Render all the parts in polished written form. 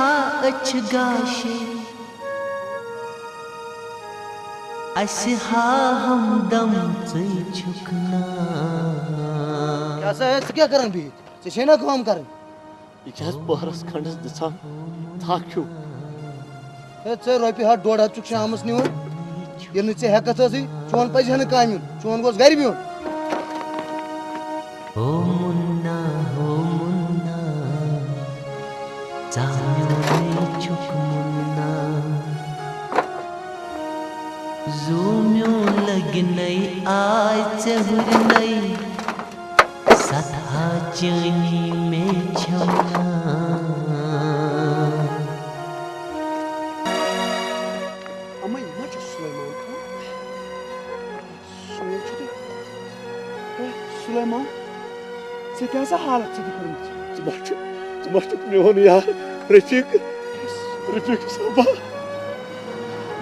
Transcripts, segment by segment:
हा अच गाशे असे हा हमदम छुकना क्या कर भी ना काम कर पहरस खंडस दिसान थक हूँ रोपी हाथ डोड़ हाथ चुक शामस निवन ये हेकत चोन पज है काम चोन गोस गर बिहन हो मुन्ना चाम्यो छुक मुन्ना ज़ूम्यो लगनई आय चहुरनई सथा चनी में छमना अम्मा ये मत सुलेमान था सुलेमान से कैसा हालत से दिख तुम्हारे मेन यार रफीक साहबा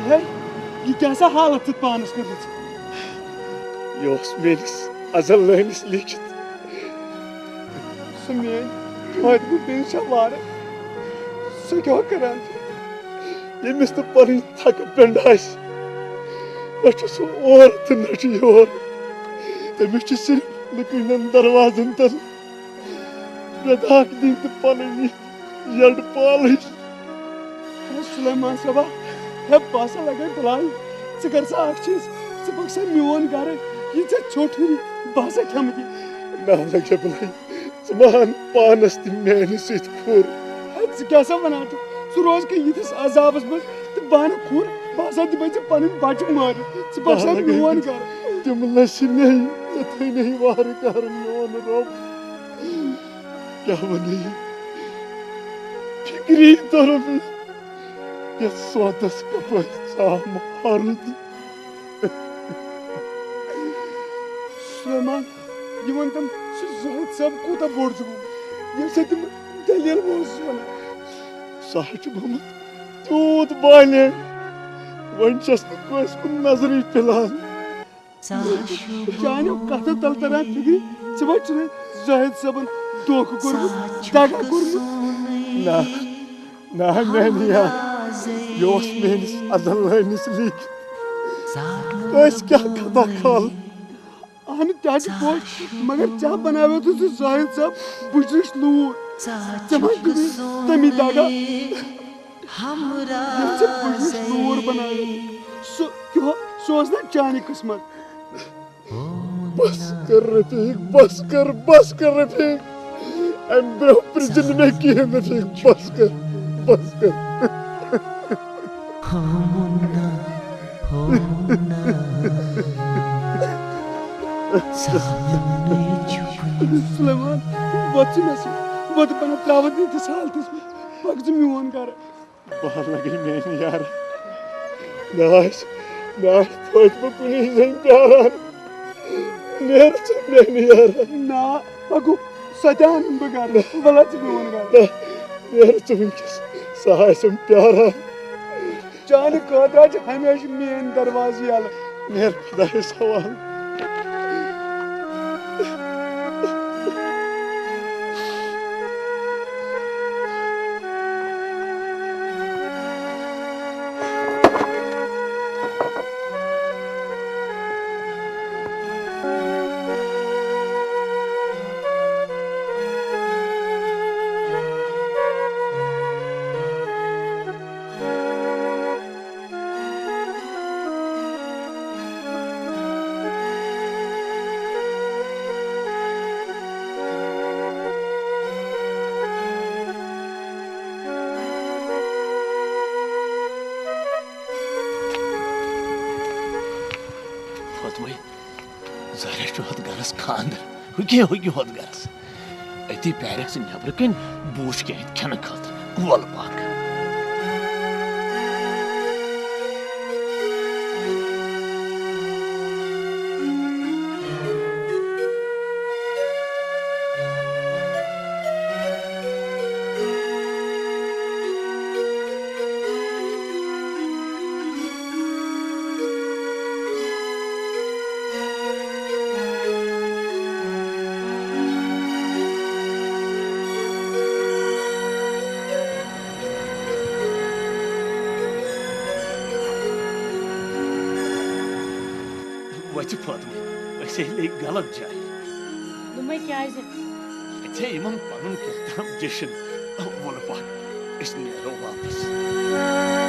है ये कैसा हालत से पानस कर यह मेस अजल लहनिस लिखित सो मेन फायद दिन वार सो क्या करान यमिस तो पन थक पेंड न और तो न योर तमिस सिर्फ लकड़न दरवाजन तल बेदाक दी तो पन यड पालिश सुलेमान साहबा है पासा लगे बुलाई से कर सा चीज से बक्सा मियोन गारे ये से छोटी बासा खमदी ना लगे बुलाई मान पानस ति मेन सित खुर से कैसा बना तो सु रोज के ये अजाबस में तो बान खुर बासा दी बचे पन बाच मार से बक्सा मियोन गारे तुम लसी नहीं थे नहीं वार कर मियोन रब क्या बनी फिक्री तरफ ये स्वादस कपल साम हारुद सुलेमान ये वन तम ज़ाहिद सब कोता बोर्ड जुगु ये से तुम दलिल बोस वन साच बमत तूत बाले वंचस कोस कुन नजरी फिलहाल जानो कथा तल तरह फिक्री से बचने ज़ाहिद सबन दोख कर दागा कर ना मैंने यार योस मेनिस अदल लहनिस लिख कोस क्या कथा खाल आने त्याज पोश मगर चाह बनावे तो ज़ाहिद सब बुजरिश लूर चमक दी तमी दागा हमरा से बुजरिश लूर बनावे सो क्यों सोचना चाहनी किस्मत बस कर रफीक एम्ब्रो प्रिजन में की है रफीक बस कर हो मुन्ना सुलेमान बच्ची नसी बद बना त्रावत दी थी साल तिस पग जमी वन कर बाहर लगी मेन यार नाश तोच में कुनी नहीं प्यारा नेर से मेन यार ना पगु सजान बगार बला जमी वन कर नेर तुम किस सहाय से प्यारा जान कोदाज हमेशा मेन दरवाजे आला नेर खुदा सवाल गरस खानदर हुकी होत गरस अति पैरक से नबर कन बूश के खन खतर वल पाक कत फातमा ले गलत जाए दुमे क्या थे इन पन कहता जशन वोल पा नो वापस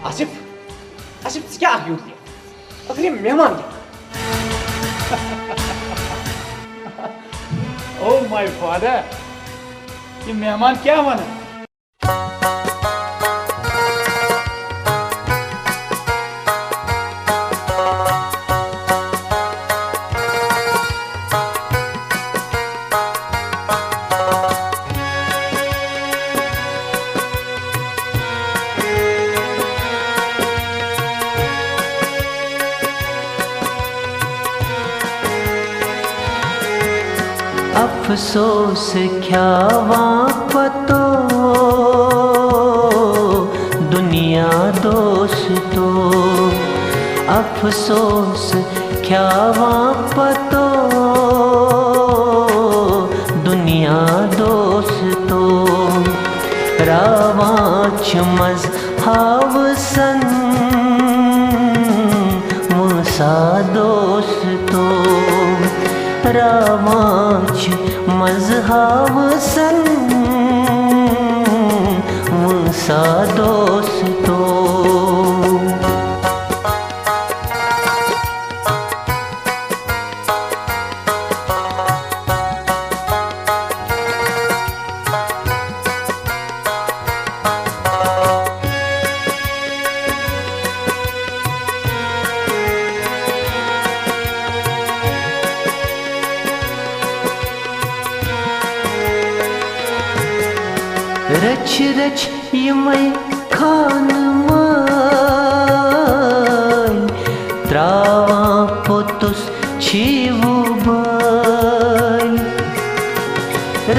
आसिफ आसिफ क्या यूं किया अगर ये मेहमान क्या ओ माय फादर ये मेहमान क्या बना अफसोस ख्यावा पतो दुनिया दोस्तो अफसोस ख्यावा पतो दुनिया दोस्तो रावाच मज हावसन मुसा दोस्तो रामाच मजहब सन मुसा दोस्तो रच रच यमई खान माय त्रावा पोतुस छीवु बाय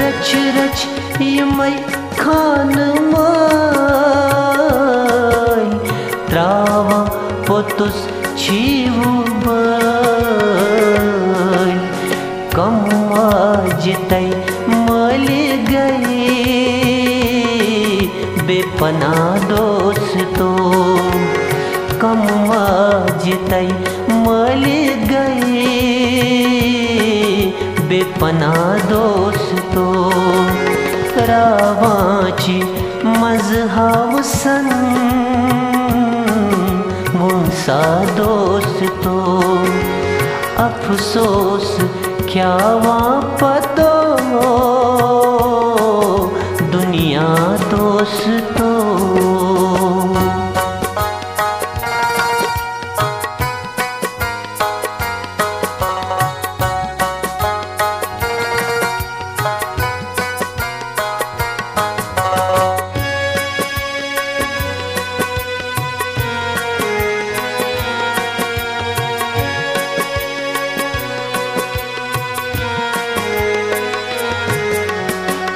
रच रच यमई खान माय त्रावा पोतुस छीवु बाय कम जितई मल गई बेपना दोस्तो कम जितई मल गए बेपना दोस्तो रावाची मजहब सन मुसा दोस्तो अफसोस ख्यावा पतो दुनिया दोस्तो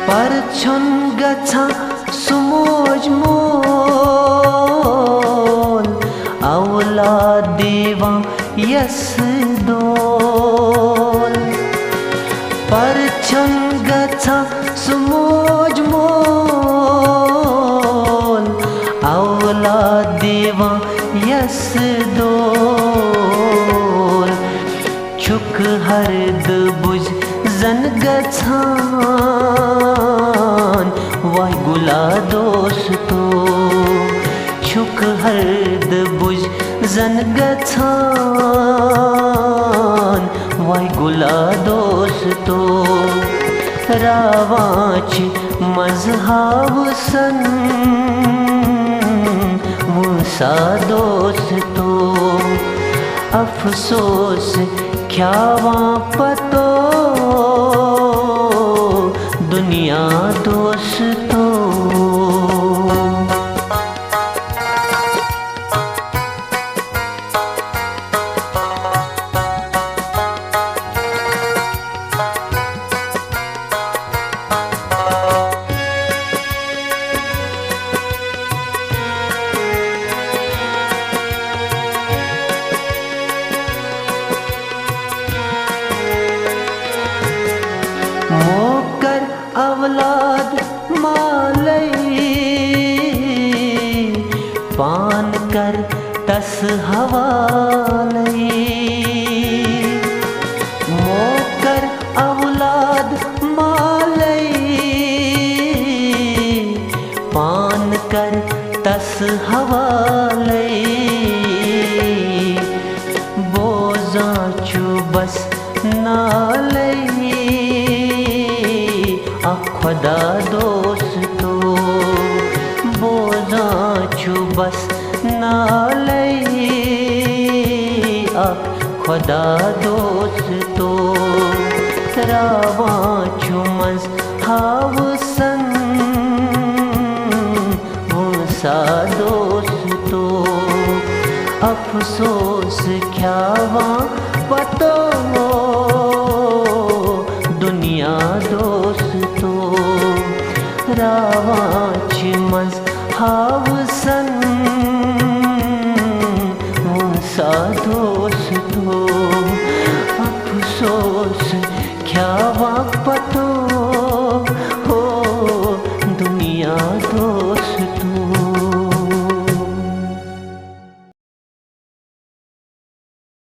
पर छुन गछा सुमोज मोल औलाद देवा यस दोल पर छुन गछा सुमोज मोल औलाद देवा यस दोल छुक हरद बुझ जन गछान वाय गुला दोस्तो छुक हर्द बुझ जन गछान वाई गुला दोस्तो रावाच मजहाब सन मुसा दोस्तो अफसोस ख्यावा पतो दुनिया दोस्तो मोकर अवलाद मालई पान कर तस हवालई मोकर अवलाद मालई पान कर तस हवालई बोझा चु बस नालई खुदा दोस्तो बोझा छु बस नालई खुदा दोस्तो रावा छु मज हावसन मुसा दोस्तो अफसोस ख्यावा पतो दुनिया दोस्तो रावाच मज हावसन मुसा दोस्तो